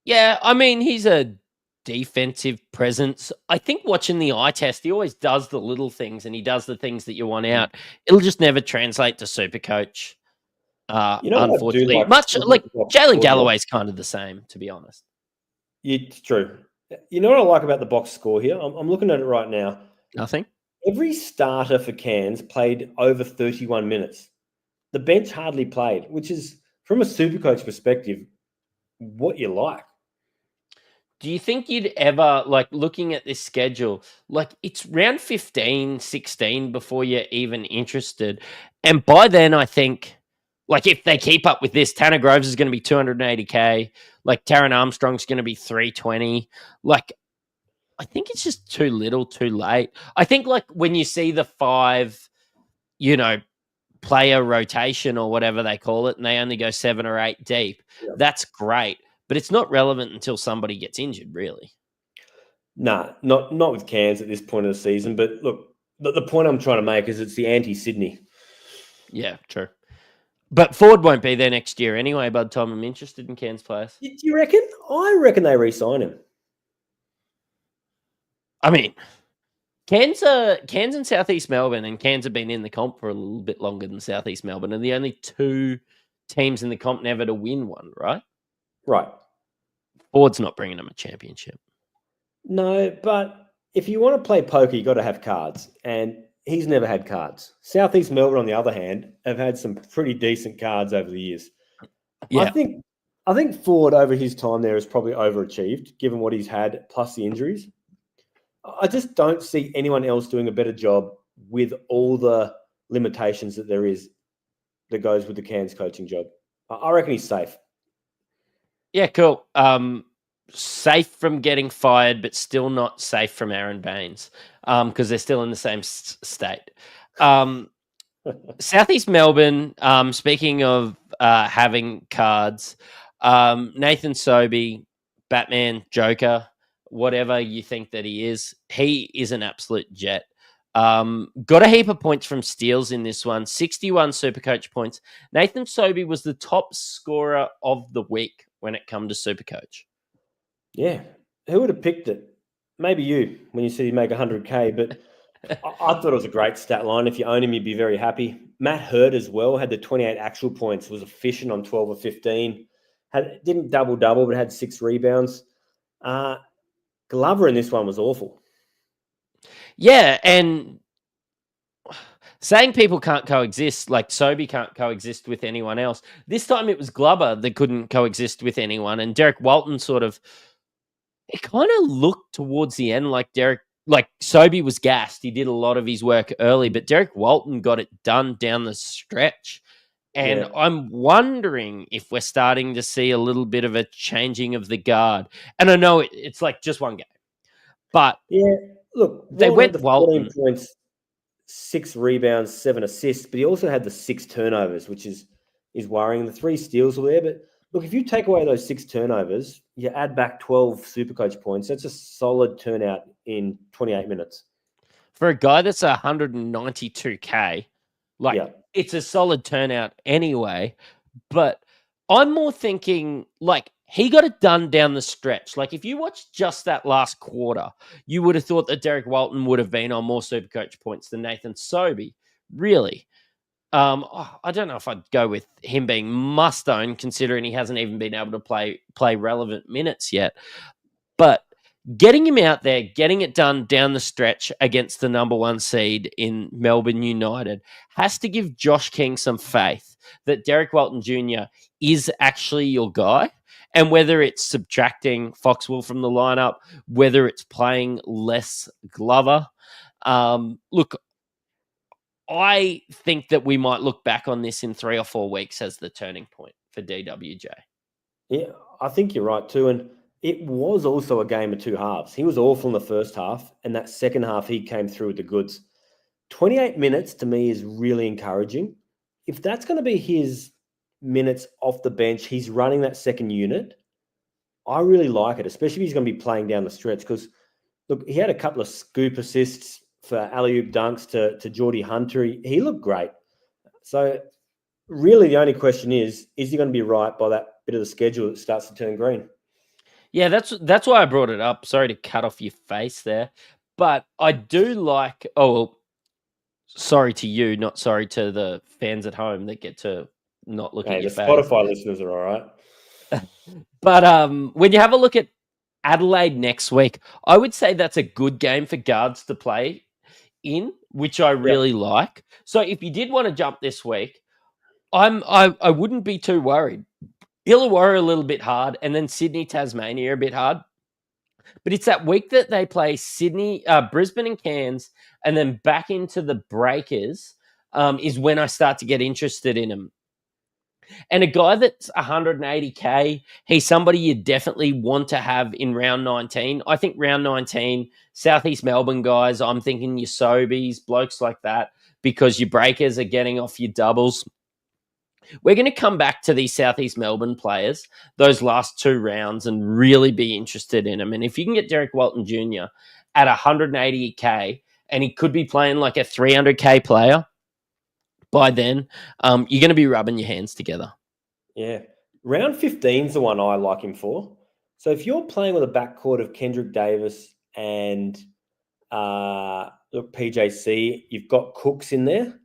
Yeah, I mean, he's a defensive presence. I think watching the eye test, he always does the little things and he does the things that you want out. It'll just never translate to Supercoach. Unfortunately, much like Jalen Galloway's kind of the same, to be honest. It's true. You know what I like about the box score here? I'm looking at it right now. Nothing. Every starter for Cairns played over 31 minutes. The bench hardly played, which is, from a Supercoach perspective, what you like. Do you think you'd ever, looking at this schedule, it's round 15, 16 before you're even interested? And by then, I think, if they keep up with this, Tanner Groves is going to be 280K. Taran Armstrong's going to be 320. I think it's just too little, too late. I think, when you see the 5, player rotation or whatever they call it, and they only go 7 or 8 deep, that's great. But it's not relevant until somebody gets injured, really. Nah, not with Cairns at this point of the season. But look, the point I'm trying to make is it's the anti-Sydney. Yeah, true. But Ford won't be there next year anyway, by the time I'm interested in Cairns players. Do you reckon? I reckon they re-sign him. I mean, Cairns and Southeast Melbourne, and Cairns have been in the comp for a little bit longer than Southeast Melbourne, and the only two teams in the comp never to win one, right? Right. Ford's not bringing them a championship. No, but if you want to play poker, you got to have cards, and he's never had cards. Southeast Melbourne, on the other hand, have had some pretty decent cards over the years. Yeah. I think Ford over his time there has probably overachieved, given what he's had plus the injuries. I just don't see anyone else doing a better job with all the limitations that there is that goes with the Cairns coaching job. I reckon he's safe. Yeah, cool. Safe from getting fired, but still not safe from Aaron Baines because they're still in the same state. Southeast Melbourne, speaking of having cards, Nathan Sobey, Batman, Joker, whatever you think that he is an absolute jet. Got a heap of points from steals in this one, 61 Supercoach points. Nathan Sobey was the top scorer of the week when it come to Supercoach. Yeah. Who would have picked it? Maybe you, when you said he'd make 100K, but I thought it was a great stat line. If you own him, you'd be very happy. Matt Hurd as well had the 28 actual points, was efficient on 12 or 15. Didn't double-double, but had 6 rebounds. Glover in this one was awful. Yeah, and saying people can't coexist, like Sobey can't coexist with anyone else. This time it was Glover that couldn't coexist with anyone, and Derek Walton it kind of looked towards the end like Sobey was gassed. He did a lot of his work early, but Derek Walton got it done down the stretch. And yeah. I'm wondering if we're starting to see a little bit of a changing of the guard. And I know it's like just one game. But yeah, look, they went Walton. 14 points, 6 rebounds, 7 assists, but he also had the 6 turnovers, which is worrying. The 3 steals were there. But look, if you take away those 6 turnovers, you add back 12 Supercoach points. That's a solid turnout in 28 minutes. For a guy that's 192K, it's a solid turnout anyway. But I'm more thinking, he got it done down the stretch. Like, if you watch just that last quarter, you would have thought that Derek Walton would have been on more Supercoach points than Nathan Sobey. Really? I don't know if I'd go with him being must-own, considering he hasn't even been able to play relevant minutes yet. But getting him out there, getting it done down the stretch against the number 1 seed in Melbourne United has to give Josh King some faith that Derek Walton Jr. is actually your guy. And whether it's subtracting Foxwell from the lineup, whether it's playing less Glover, look, I think that we might look back on this in 3 or 4 weeks as the turning point for DWJ. Yeah, I think you're right too. And it was also a game of 2 halves. He was awful in the first half, and that second half he came through with the goods. 28 minutes to me is really encouraging. If that's going to be his minutes off the bench, he's running that second unit, I really like it, especially if he's going to be playing down the stretch. Because, look, he had a couple of scoop assists for alley-oop dunks to Geordie Hunter. He looked great. So, really the only question is he going to be right by that bit of the schedule that starts to turn green? Yeah, that's why I brought it up. Sorry to cut off your face there. But I do like... Oh, well, sorry to you, not sorry to the fans at home that get to not look at your face. The Spotify listeners are all right. But when you have a look at Adelaide next week, I would say that's a good game for guards to play in, which I really like. So if you did want to jump this week, I wouldn't be too worried. Illawarra a little bit hard, and then Sydney, Tasmania a bit hard. But it's that week that they play Brisbane and Cairns, and then back into the Breakers is when I start to get interested in them. And a guy that's 180K, he's somebody you definitely want to have in round 19. I think round 19, Southeast Melbourne guys, I'm thinking your Sobeys, blokes like that, because your breakers are getting off your doubles. We're going to come back to these Southeast Melbourne players, those last 2 rounds, and really be interested in them. And if you can get Derek Walton Jr. at 180K, and he could be playing like a 300K player by then, you're going to be rubbing your hands together. Yeah. Round 15 is the one I like him for. So if you're playing with a backcourt of Kendrick Davis and PJC, you've got Cooks in there.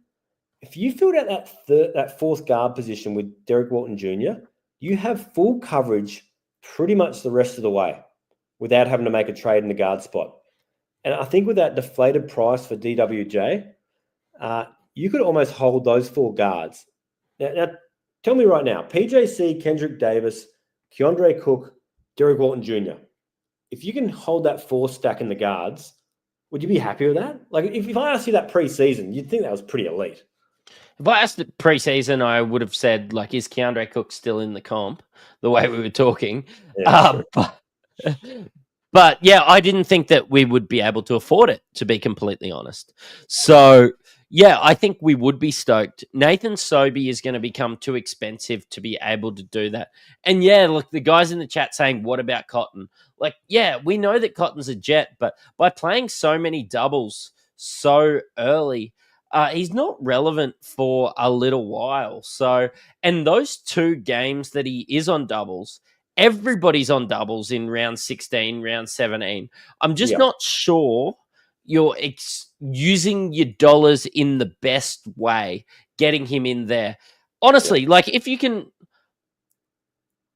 If you filled out that fourth guard position with Derek Walton Jr., you have full coverage pretty much the rest of the way without having to make a trade in the guard spot. And I think with that deflated price for DWJ, you could almost hold those 4 guards. Now, tell me right now, PJC, Kendrick Davis, Keandre Cook, Derek Walton Jr., if you can hold that 4 stack in the guards, would you be happy with that? Like, if I asked you that preseason, you'd think that was pretty elite. If I asked it preseason, I would have said, like, is Keandre Cook still in the comp? The way we were talking. Yeah, but yeah, I didn't think that we would be able to afford it, to be completely honest. So, yeah, I think we would be stoked. Nathan Sobey is going to become too expensive to be able to do that. And yeah, look, the guys in the chat saying, what about Cotton? Like, yeah, we know that Cotton's a jet, but by playing so many doubles so early, he's not relevant for a little while. So, and those 2 games that he is on doubles, everybody's on doubles in round 16, round 17. I'm just not sure you're using your dollars in the best way, getting him in there. Honestly, like if you can,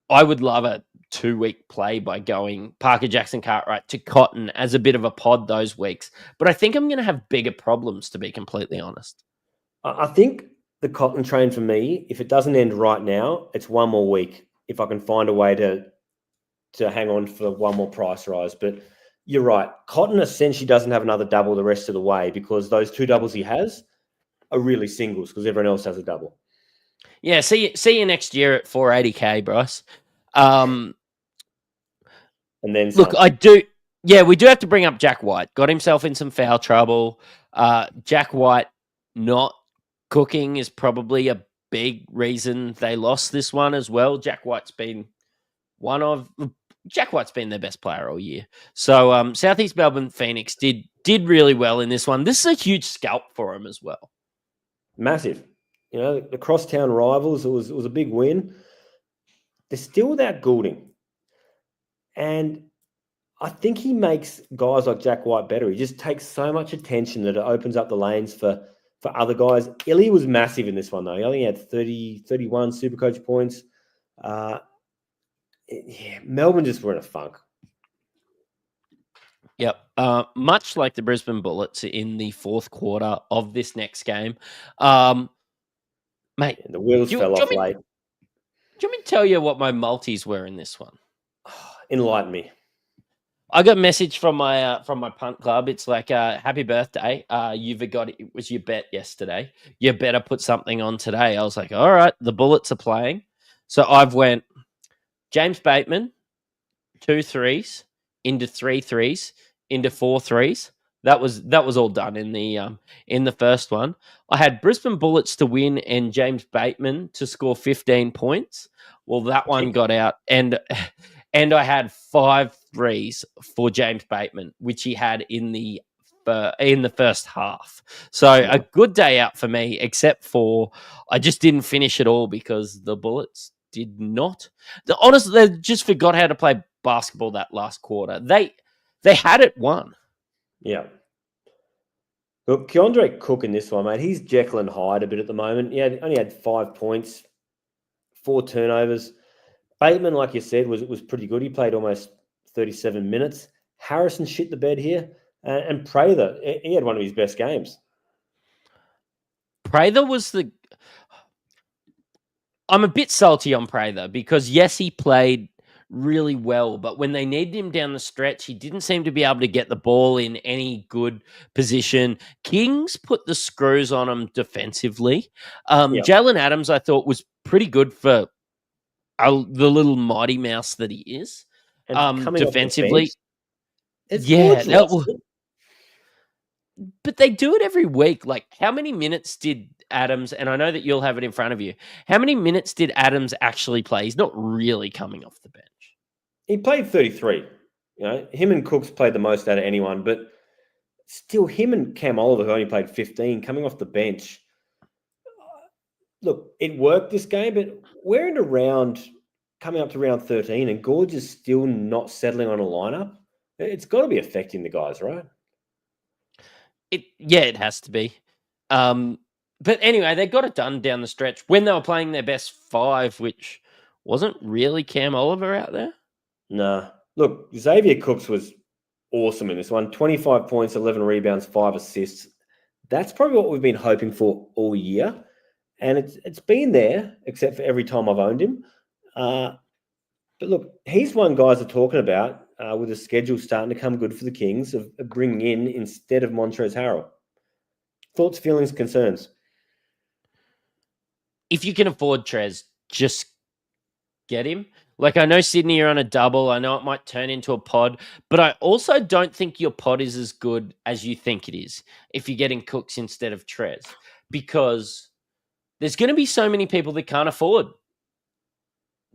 I would love a 2-week play by going Parker Jackson Cartwright to Cotton as a bit of a pod those weeks. But I think I'm going to have bigger problems, to be completely honest. I think the Cotton train for me, if it doesn't end right now, it's 1 more week. If I can find a way to hang on for 1 more price rise. But you're right. Cotton essentially doesn't have another double the rest of the way because those 2 doubles he has are really singles because everyone else has a double. Yeah, see you next year at 480K, Bryce. And then look, I do. Yeah, we do have to bring up Jack White. Got himself in some foul trouble. Jack White not cooking is probably a big reason they lost this one as well. Jack White's been their best player all year. So Southeast Melbourne Phoenix did really well in this one. This is a huge scalp for him as well. Massive. You know, the crosstown rivals, it was a big win. They're still without Goulding. And I think he makes guys like Jack White better. He just takes so much attention that it opens up the lanes for other guys. Illy was massive in this one, though. He only had 31 Supercoach points. Melbourne just were in a funk. Yep. Much like the Brisbane Bullets in the 4th quarter of this next game. Mate, the wheels fell off late. Do you want me to tell you what my multis were in this one? Enlighten me. I got a message from my punt club. It's like, happy birthday. It was your bet yesterday. You better put something on today. I was like, all right, the Bullets are playing. So I've went James Bateman, 2 threes, into 3 threes, into 4 threes. That was all done in the first one. I had Brisbane Bullets to win and James Bateman to score 15 points. Well, that one got out, and I had 5 threes for James Bateman, which he had in the first half. So a good day out for me, except for I just didn't finish it all because the Bullets did not. Honestly, they just forgot how to play basketball that last quarter. They had it won. Yeah. Look, Keandre Cook in this one, mate, he's Jekyll and Hyde a bit at the moment. He only had 5 points, 4 turnovers. Bateman, like you said, was pretty good. He played almost 37 minutes. Harrison shit the bed here. And Prather, he had one of his best games. Prather was I'm a bit salty on Prather because, yes, he played really well, but when they needed him down the stretch, he didn't seem to be able to get the ball in any good position. Kings put the screws on him defensively. Jalen Adams, I thought, was pretty good for the little mighty mouse that he is. Defensively. But they do it every week. Like, how many minutes did Adams, and I know that you'll have it in front of you. How many minutes did Adams actually play? He's not really coming off the bench. He played 33. Him and Cooks played the most out of anyone, but still, him and Cam Oliver, who only played 15, coming off the bench. Look, it worked this game, but we're in coming up to round 13, and Gorge is still not settling on a lineup. It's got to be affecting the guys, right? It has to be. But anyway, they got it done down the stretch when they were playing their best 5, which wasn't really Cam Oliver out there. Nah. Look, Xavier Cooks was awesome in this one. 25 points, 11 rebounds, 5 assists. That's probably what we've been hoping for all year. And it's been there, except for every time I've owned him. But look, he's one guys are talking about with the schedule starting to come good for the Kings of bringing in instead of Montrezl Harrell. Thoughts, feelings, concerns? If you can afford Trez, just get him. Like, I know Sydney are on a double. I know it might turn into a pod, but I also don't think your pod is as good as you think it is if you're getting Cooks instead of Trez, because there's going to be so many people that can't afford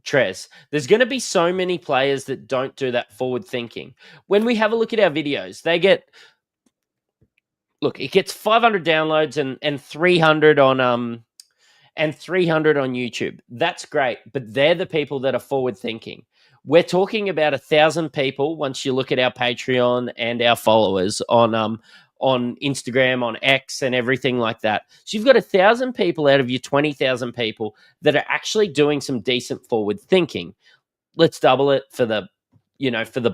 Trez. There's going to be so many players that don't do that forward thinking. When we have a look at our videos, it gets 500 downloads and 300 on 300 on YouTube. That's great, but they're the people that are forward thinking. We're talking about 1,000 people once you look at our Patreon and our followers on Instagram, on X, and everything like that. So you've got 1,000 people out of your 20,000 people that are actually doing some decent forward thinking. Let's double it for the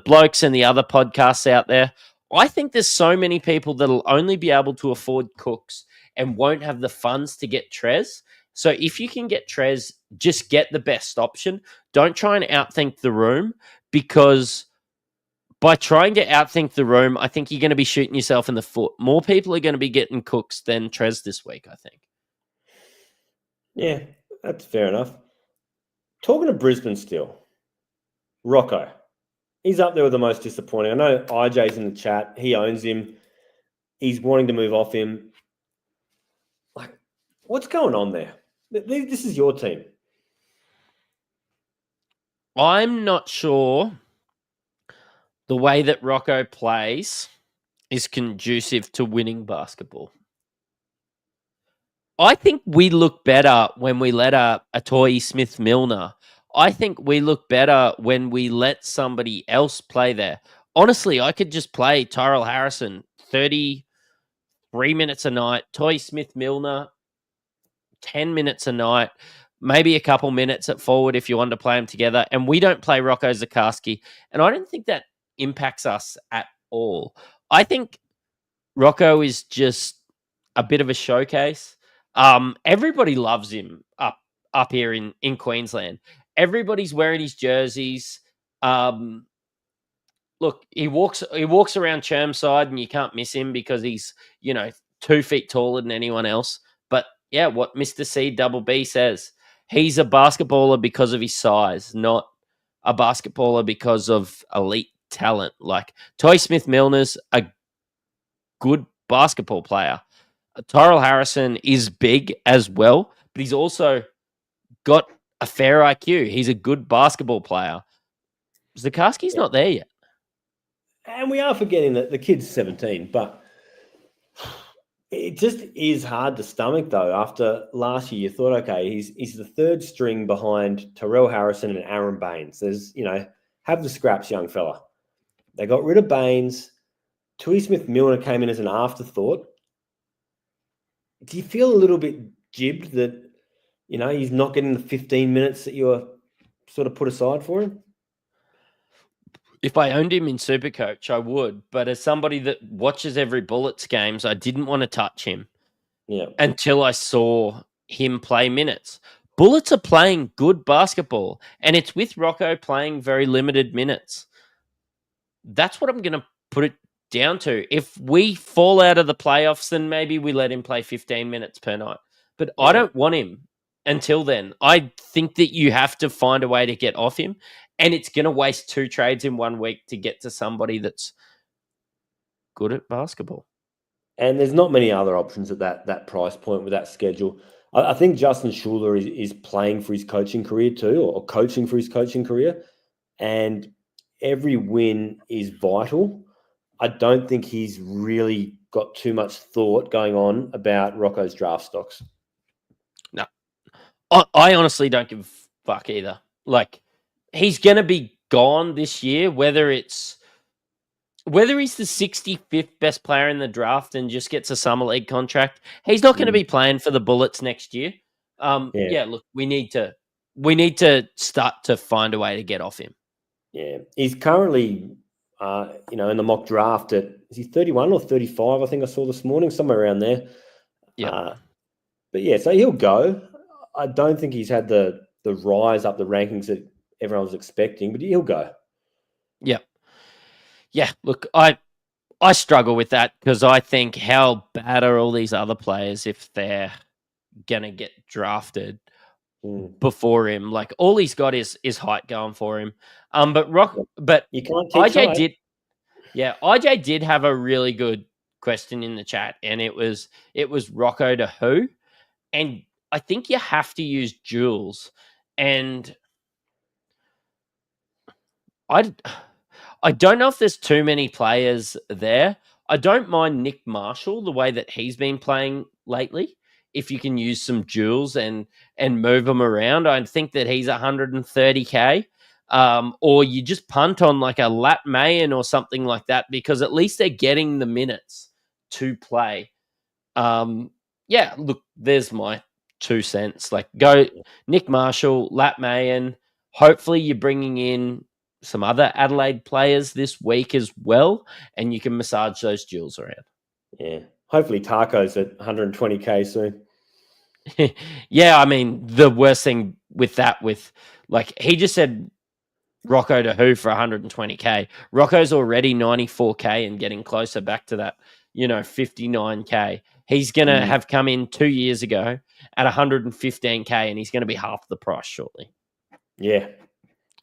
blokes and the other podcasts out there. I think there's so many people that'll only be able to afford Cooks and won't have the funds to get Trez. So if you can get Trez, just get the best option. Don't try and outthink the room, because by trying to outthink the room, I think you're going to be shooting yourself in the foot. More people are going to be getting Cooks than Trez this week, I think. Yeah, that's fair enough. Talking to Brisbane still, Rocco. He's up there with the most disappointing. I know IJ's in the chat. He owns him. He's wanting to move off him. Like, what's going on there? This is your team. I'm not sure the way that Rocco plays is conducive to winning basketball. I think we look better when we let a Toy Smith-Milner. I think we look better when we let somebody else play there. Honestly, I could just play Tyrell Harrison 33 minutes a night, Toy Smith-Milner 10 minutes a night, maybe a couple minutes at forward if you want to play them together, and we don't play Rocco Zikarsky. And I don't think that impacts us at all. I think Rocco is just a bit of a showcase. Everybody loves him up here in Queensland. Everybody's wearing his jerseys. Look, he walks around Chermside and you can't miss him because he's 2 feet taller than anyone else. But yeah, what Mr. C Double B says, he's a basketballer because of his size, not a basketballer because of elite talent. Like, Toy Smith-Milner's a good basketball player. Tyrell Harrison is big as well, but he's also got a fair IQ. He's a good basketball player. Zikarsky's not there yet. And we are forgetting that the kid's 17, but it just is hard to stomach, though. After last year, you thought, okay, he's the third string behind Tyrell Harrison and Aaron Baines. There's, have the scraps, young fella. They got rid of Baines. Tui Smith-Milner came in as an afterthought. Do you feel a little bit jibbed that, he's not getting the 15 minutes that you were sort of put aside for him? If I owned him in Supercoach, I would. But as somebody that watches every Bullets games, I didn't want to touch him until I saw him play minutes. Bullets are playing good basketball, and it's with Rocco playing very limited minutes. That's what I'm going to put it down to. If we fall out of the playoffs, then maybe we let him play 15 minutes per night. But I don't want him until then. I think that you have to find a way to get off him. And it's going to waste 2 trades in 1 week to get to somebody that's good at basketball. And there's not many other options at that price point with that schedule. I think Justin Schuller is playing for his coaching career too, or coaching for his coaching career. And every win is vital. I don't think he's really got too much thought going on about Rocco's draft stocks. No. I honestly don't give a fuck either. Like, he's going to be gone this year, whether he's the 65th best player in the draft and just gets a summer league contract. He's not going to be playing for the Bullets next year. Look, we need to start to find a way to get off him. Yeah, he's currently, in the mock draft is he 31 or 35? I think I saw this morning, somewhere around there. Yeah. But yeah, so he'll go. I don't think he's had the rise up the rankings that everyone was expecting, but he'll go. Yeah. Yeah, look, I struggle with that because I think how bad are all these other players if they're going to get drafted before him? Like, all he's got is height going for him. But you can't IJ did have a really good question in the chat, and it was Rocco to who? And I think you have to use Jules. And I don't know if there's too many players there. I don't mind Nick Marshall, the way that he's been playing lately. If you can use some Jules and move him around, I think that he's 130K. Or you just punt on like a Lat Mayen or something like that, because at least they're getting the minutes to play. Look, there's my 2 cents. Like, go Nick Marshall, Lat Mayen. Hopefully you're bringing in some other Adelaide players this week as well, and you can massage those Jules around. Yeah. Hopefully Taco's at 120K soon. Yeah, I mean, the worst thing with that, he just said Rocco to who for 120K. Rocco's already 94K and getting closer back to that, 59K. He's going to have come in 2 years ago at 115K, and he's going to be half the price shortly. Yeah.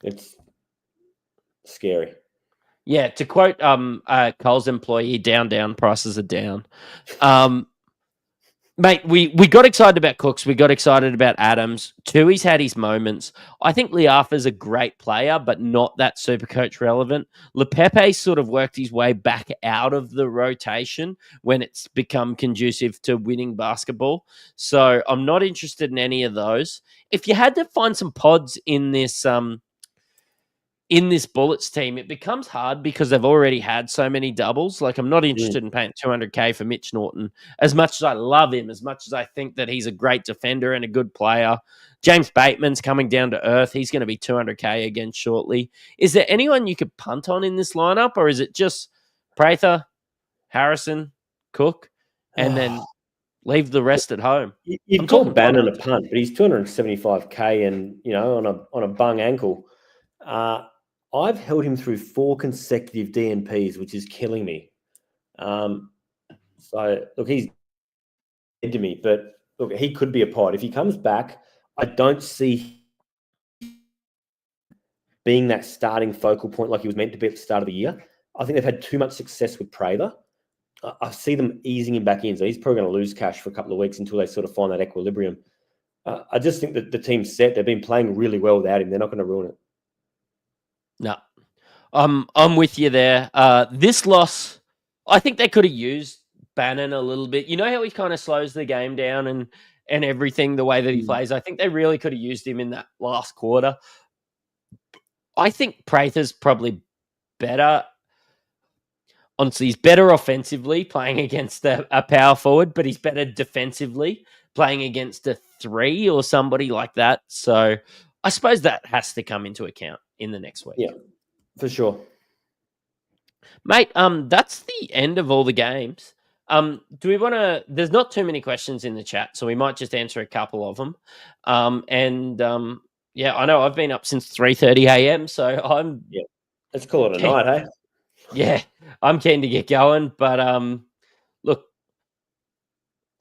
It's scary. Yeah, to quote Cole's employee, down, prices are down. Mate, we got excited about Cooks. We got excited about Adams. Tui's had his moments. I think Liafa's a great player, but not that Supercoach relevant. Lepepe sort of worked his way back out of the rotation when it's become conducive to winning basketball. So I'm not interested in any of those. If you had to find some pods in this Bullets team, it becomes hard because they've already had so many doubles. Like, I'm not interested in paying 200K for Mitch Norton. As much as I love him, as much as I think that he's a great defender and a good player, James Bateman's coming down to earth. He's going to be 200K again shortly. Is there anyone you could punt on in this lineup, or is it just Prather, Harrison, Cook, and then leave the rest at home? You've called Bannon a punt, but he's 275K and, on a bung ankle. I've held him through 4 consecutive DNPs, which is killing me. So, look, he's dead to me, but look, he could be a pod. If he comes back, I don't see being that starting focal point like he was meant to be at the start of the year. I think they've had too much success with Prather. I see them easing him back in, so he's probably going to lose cash for a couple of weeks until they sort of find that equilibrium. I just think that the team's set. They've been playing really well without him. They're not going to ruin it. No, I'm with you there. This loss, I think they could have used Bannon a little bit. You know how he kind of slows the game down and everything, the way that he plays? I think they really could have used him in that last quarter. I think Prather's probably better. Honestly, he's better offensively playing against a power forward, but he's better defensively playing against a 3 or somebody like that. So I suppose that has to come into account in the next week. Yeah, for sure. Mate, that's the end of all the games. Do we want to... There's not too many questions in the chat, so we might just answer a couple of them. Yeah, I know I've been up since 3:30 a.m., so I'm... Yeah, let's call it a night, hey? Yeah, I'm keen to get going, but look,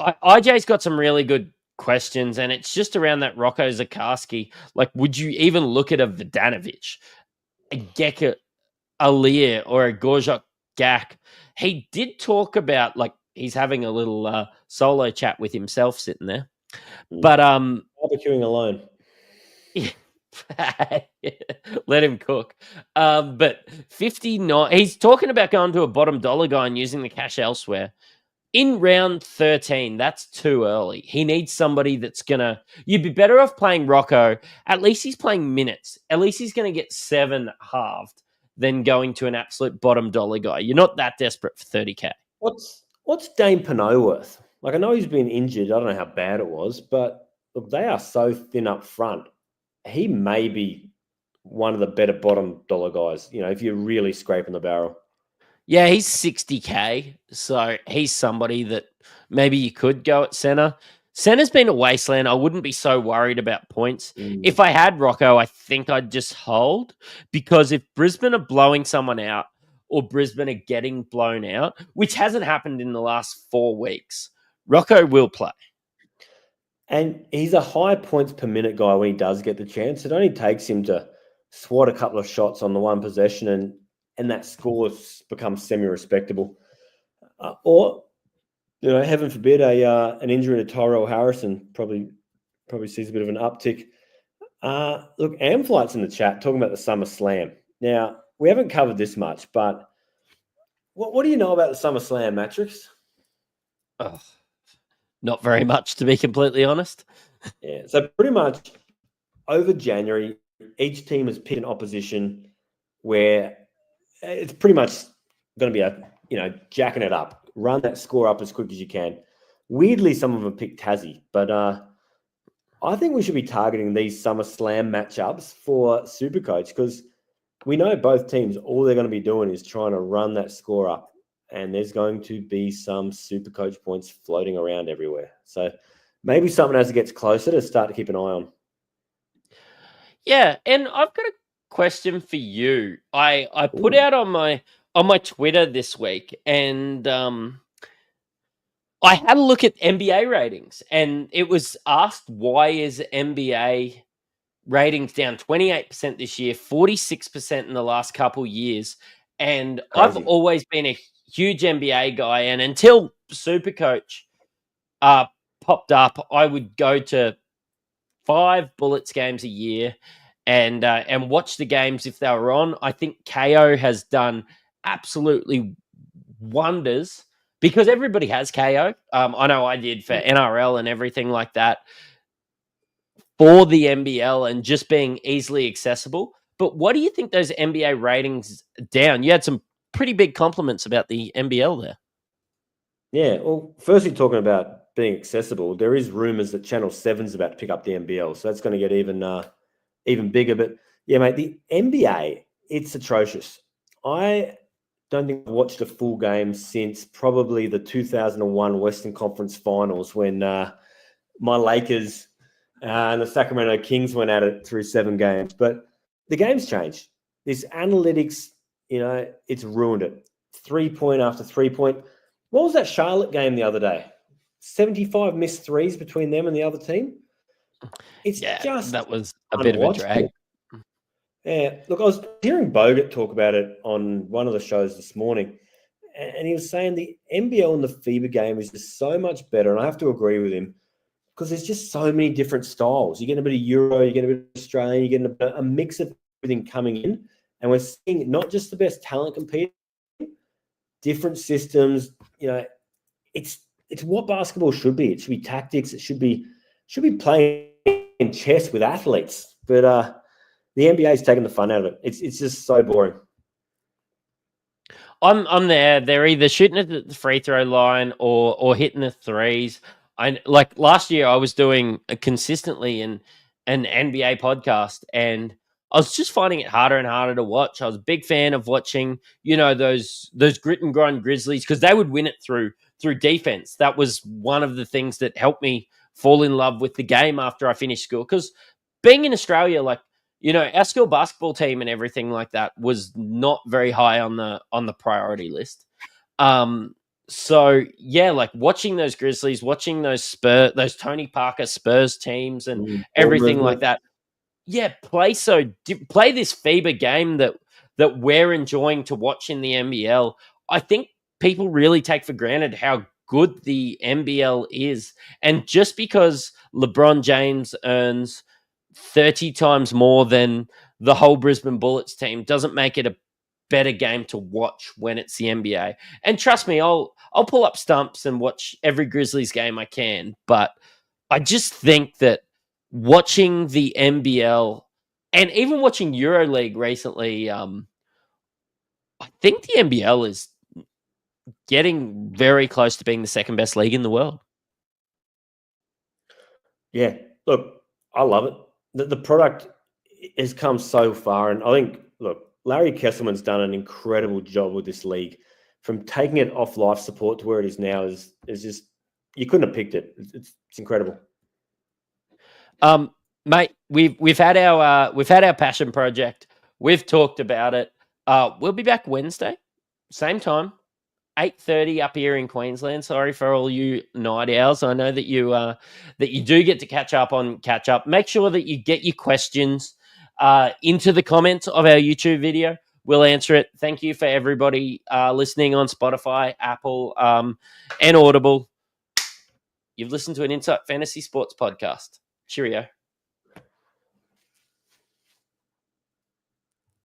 IJ's got some really good questions, and it's just around that Rocco Zakarski. Like, would you even look at a Vodanovic, a Geka, a Lear, or a Gorjok Gak? He did talk about, like, he's having a little solo chat with himself sitting there. But barbecuing alone. Let him cook. But 59, he's talking about going to a bottom dollar guy and using the cash elsewhere. In round 13, that's too early. He needs somebody that's you'd be better off playing Rocco. At least he's playing minutes. At least he's going to get 7 halved than going to an absolute bottom dollar guy. You're not that desperate for 30K. What's Dane Pinot worth? Like, I know he's been injured. I don't know how bad it was, but look, they are so thin up front. He may be one of the better bottom dollar guys, if you're really scraping the barrel. Yeah, he's 60K, so he's somebody that maybe you could go at center. Center's been a wasteland. I wouldn't be so worried about points. If I had Rocco, I think I'd just hold, because if Brisbane are blowing someone out or Brisbane are getting blown out, which hasn't happened in the last 4 weeks, Rocco will play. And he's a high points per minute guy when he does get the chance. It only takes him to swat a couple of shots on the one possession and that score becomes semi-respectable. Or, heaven forbid, an injury to Tyrell Harrison probably sees a bit of an uptick. Look, Amflight's in the chat talking about the Summer Slam. Now, we haven't covered this much, but what do you know about the Summer Slam, Matrix? Oh, not very much, to be completely honest. Yeah, so pretty much over January, each team has picked an opposition where it's pretty much going to be jacking it up. Run that score up as quick as you can. Weirdly, some of them picked Tassie, but I think we should be targeting these Summer Slam matchups for Supercoach, because we know both teams, all they're going to be doing is trying to run that score up, and there's going to be some Supercoach points floating around everywhere. So maybe something as it gets closer to start to keep an eye on. Yeah, and I've got a question for you. I put out on my Twitter this week, and I had a look at NBA ratings, and it was asked, why is NBA ratings down 28% this year, 46% in the last couple years? And Crazy. I've always been a huge NBA guy, and until Supercoach popped up, I would go to 5 Bullets games a year and watch the games if they were on. I think KO has done absolutely wonders, because everybody has KO. I know I did for NRL and everything like that, for the NBL and just being easily accessible. But what do you think those NBA ratings down? You had some pretty big compliments about the NBL there. Yeah, well, firstly, talking about being accessible, there is rumours that Channel 7's about to pick up the NBL, so that's going to get even bigger. But yeah, mate, the NBA, it's atrocious. I don't think I've watched a full game since probably the 2001 Western Conference Finals, when my Lakers and the Sacramento Kings went at it through 7 games. But the game's changed. This analytics, it's ruined it. 3-point after 3-point. What was that Charlotte game the other day? 75 missed threes between them and the other team. That was a bit of a drag. Yeah, look, I was hearing Bogut talk about it on one of the shows this morning, and he was saying the NBL and the FIBA game is just so much better, and I have to agree with him, because there's just so many different styles. You get a bit of Euro, you get a bit of Australian, you get a mix of everything coming in, and we're seeing not just the best talent competing, different systems. It's what basketball should be. It should be tactics. It should be playing in chess with athletes. But the NBA is taking the fun out of it. It's just so boring. I'm there. They're either shooting at the free throw line or hitting the threes. Like last year, I was doing consistently an NBA podcast, and I was just finding it harder and harder to watch. I was a big fan of watching, those grit and grind Grizzlies, because they would win it through defense. That was one of the things that helped me fall in love with the game after I finished school. Because being in Australia, our school basketball team and everything like that was not very high on the priority list. So yeah, watching those Grizzlies, watching those Tony Parker Spurs teams and everything like that. Yeah, play this FIBA game that we're enjoying to watch in the NBL. I think people really take for granted how good the NBL is. And just because LeBron James earns 30 times more than the whole Brisbane Bullets team doesn't make it a better game to watch when it's the NBA. And trust me, I'll pull up stumps and watch every Grizzlies game I can. But I just think that watching the NBL and even watching EuroLeague recently, I think the NBL is getting very close to being the second best league in the world. Yeah, look, I love it. The product has come so far, and I think, look, Larry Kesselman's done an incredible job with this league. From taking it off life support to where it is now is just, you couldn't have picked it. It's incredible. Mate, we've had our passion project. We've talked about it. We'll be back Wednesday, same time, 8:30 up here in Queensland. Sorry for all you night owls. I know that you do get to catch up on catch up. Make sure that you get your questions into the comments of our YouTube video. We'll answer it. Thank you for everybody listening on Spotify, Apple, and Audible. You've listened to an Insight Fantasy Sports podcast. Cheerio.